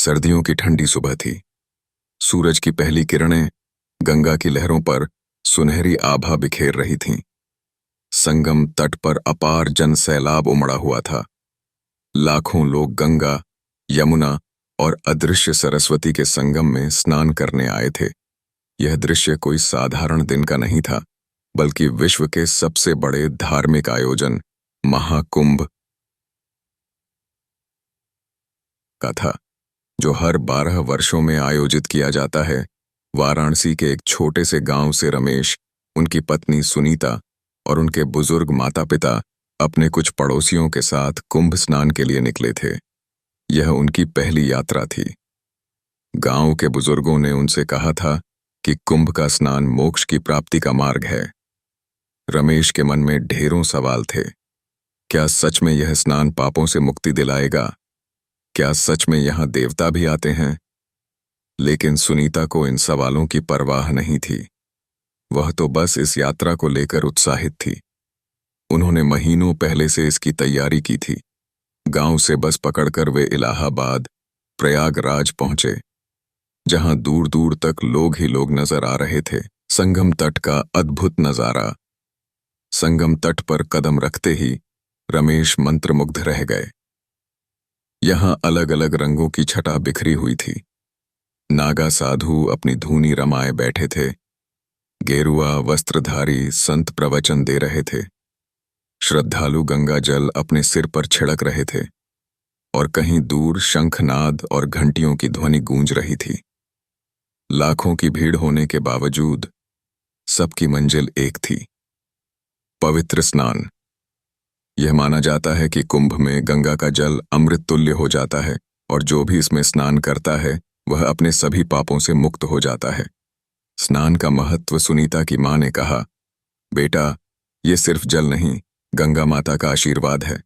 सर्दियों की ठंडी सुबह थी। सूरज की पहली किरणें गंगा की लहरों पर सुनहरी आभा बिखेर रही थीं। संगम तट पर अपार जन सैलाब उमड़ा हुआ था। लाखों लोग गंगा, यमुना और अदृश्य सरस्वती के संगम में स्नान करने आए थे। यह दृश्य कोई साधारण दिन का नहीं था, बल्कि विश्व के सबसे बड़े धार्मिक आयोजन महाकुंभ का था, जो हर 12 वर्षों में आयोजित किया जाता है। वाराणसी के एक छोटे से गांव से रमेश, उनकी पत्नी सुनीता और उनके बुजुर्ग माता पिता अपने कुछ पड़ोसियों के साथ कुंभ स्नान के लिए निकले थे। यह उनकी पहली यात्रा थी। गांव के बुजुर्गों ने उनसे कहा था कि कुंभ का स्नान मोक्ष की प्राप्ति का मार्ग है। रमेश के मन में ढेरों सवाल थे। क्या सच में यह स्नान पापों से मुक्ति दिलाएगा? क्या सच में यहाँ देवता भी आते हैं? लेकिन सुनीता को इन सवालों की परवाह नहीं थी। वह तो बस इस यात्रा को लेकर उत्साहित थी। उन्होंने महीनों पहले से इसकी तैयारी की थी। गांव से बस पकड़कर वे इलाहाबाद, प्रयागराज पहुंचे, जहां दूर दूर तक लोग ही लोग नजर आ रहे थे। संगम तट का अद्भुत नजारा। संगम तट पर कदम रखते ही रमेश मंत्रमुग्ध रह गए। यहां अलग अलग रंगों की छटा बिखरी हुई थी। नागा साधु अपनी धूनी रमाए बैठे थे। गेरुआ वस्त्रधारी संत प्रवचन दे रहे थे। श्रद्धालु गंगा जल अपने सिर पर छिड़क रहे थे और कहीं दूर शंखनाद और घंटियों की ध्वनि गूंज रही थी। लाखों की भीड़ होने के बावजूद सबकी मंजिल एक थी, पवित्र स्नान। यह माना जाता है कि कुंभ में गंगा का जल अमृत तुल्य हो जाता है और जो भी इसमें स्नान करता है वह अपने सभी पापों से मुक्त हो जाता है। स्नान का महत्व सुनीता की मां ने कहा, बेटा, ये सिर्फ जल नहीं, गंगा माता का आशीर्वाद है।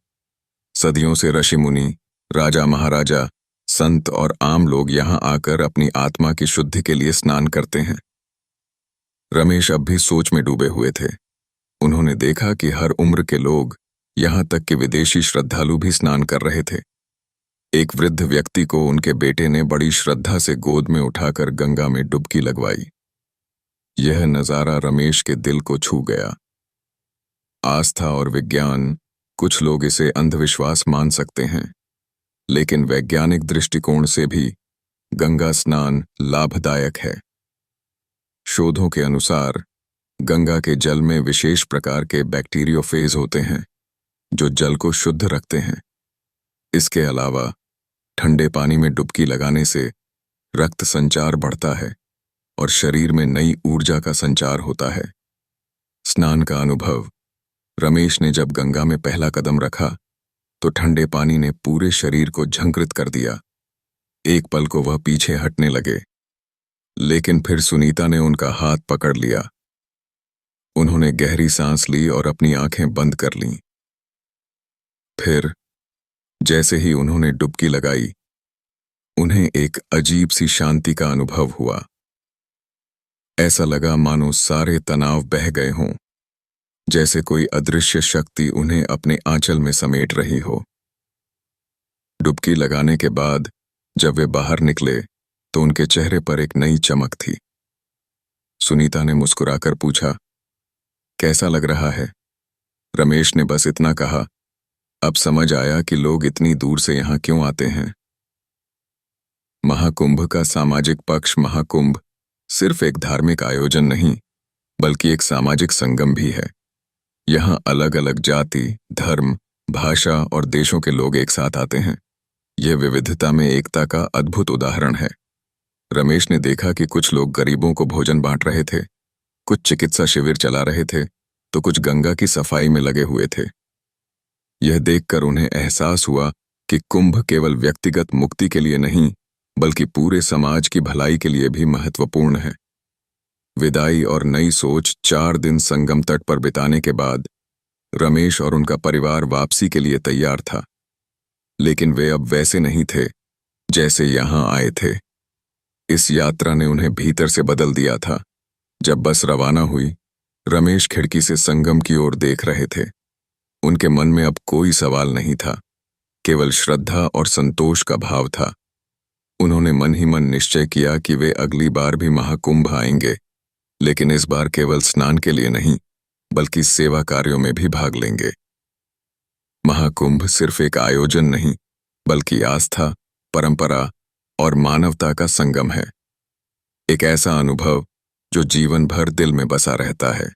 सदियों से ऋषि मुनि, राजा महाराजा, संत और आम लोग यहां आकर अपनी आत्मा की शुद्धि के लिए स्नान करते हैं। रमेश अब भी सोच में डूबे हुए थे। उन्होंने देखा कि हर उम्र के लोग, यहां तक कि विदेशी श्रद्धालु भी स्नान कर रहे थे। एक वृद्ध व्यक्ति को उनके बेटे ने बड़ी श्रद्धा से गोद में उठाकर गंगा में डुबकी लगवाई। यह नजारा रमेश के दिल को छू गया। आस्था और विज्ञान, कुछ लोग इसे अंधविश्वास मान सकते हैं, लेकिन वैज्ञानिक दृष्टिकोण से भी गंगा स्नान लाभदायक है। शोधों के अनुसार गंगा के जल में विशेष प्रकार के बैक्टीरियोफेज होते हैं जो जल को शुद्ध रखते हैं। इसके अलावा ठंडे पानी में डुबकी लगाने से रक्त संचार बढ़ता है और शरीर में नई ऊर्जा का संचार होता है। स्नान का अनुभव। रमेश ने जब गंगा में पहला कदम रखा तो ठंडे पानी ने पूरे शरीर को झंकृत कर दिया। एक पल को वह पीछे हटने लगे, लेकिन फिर सुनीता ने उनका हाथ पकड़ लिया। उन्होंने गहरी सांस ली और अपनी आंखें बंद कर लीं। फिर जैसे ही उन्होंने डुबकी लगाई, उन्हें एक अजीब सी शांति का अनुभव हुआ। ऐसा लगा मानो सारे तनाव बह गए हों, जैसे कोई अदृश्य शक्ति उन्हें अपने आंचल में समेट रही हो। डुबकी लगाने के बाद जब वे बाहर निकले तो उनके चेहरे पर एक नई चमक थी। सुनीता ने मुस्कुराकर पूछा, कैसा लग रहा है? रमेश ने बस इतना कहा, अब समझ आया कि लोग इतनी दूर से यहां क्यों आते हैं। महाकुंभ का सामाजिक पक्ष। महाकुंभ सिर्फ एक धार्मिक आयोजन नहीं, बल्कि एक सामाजिक संगम भी है। यहाँ अलग अलग जाति, धर्म, भाषा और देशों के लोग एक साथ आते हैं। यह विविधता में एकता का अद्भुत उदाहरण है। रमेश ने देखा कि कुछ लोग गरीबों को भोजन बांट रहे थे, कुछ चिकित्सा शिविर चला रहे थे, तो कुछ गंगा की सफाई में लगे हुए थे। यह देखकर उन्हें एहसास हुआ कि कुंभ केवल व्यक्तिगत मुक्ति के लिए नहीं, बल्कि पूरे समाज की भलाई के लिए भी महत्वपूर्ण है। विदाई और नई सोच। 4 दिन संगम तट पर बिताने के बाद रमेश और उनका परिवार वापसी के लिए तैयार था, लेकिन वे अब वैसे नहीं थे जैसे यहां आए थे। इस यात्रा ने उन्हें भीतर से बदल दिया था। जब बस रवाना हुई, रमेश खिड़की से संगम की ओर देख रहे थे। उनके मन में अब कोई सवाल नहीं था, केवल श्रद्धा और संतोष का भाव था। उन्होंने उन्होंने मन ही मन निश्चय किया कि वे अगली बार भी महाकुंभ आएंगे, लेकिन इस बार केवल स्नान के लिए नहीं, बल्कि सेवा कार्यों में भी भाग लेंगे। महाकुंभ सिर्फ एक आयोजन नहीं, बल्कि आस्था, परंपरा और मानवता का संगम है। एक ऐसा अनुभव जो जीवन भर दिल में बसा रहता है।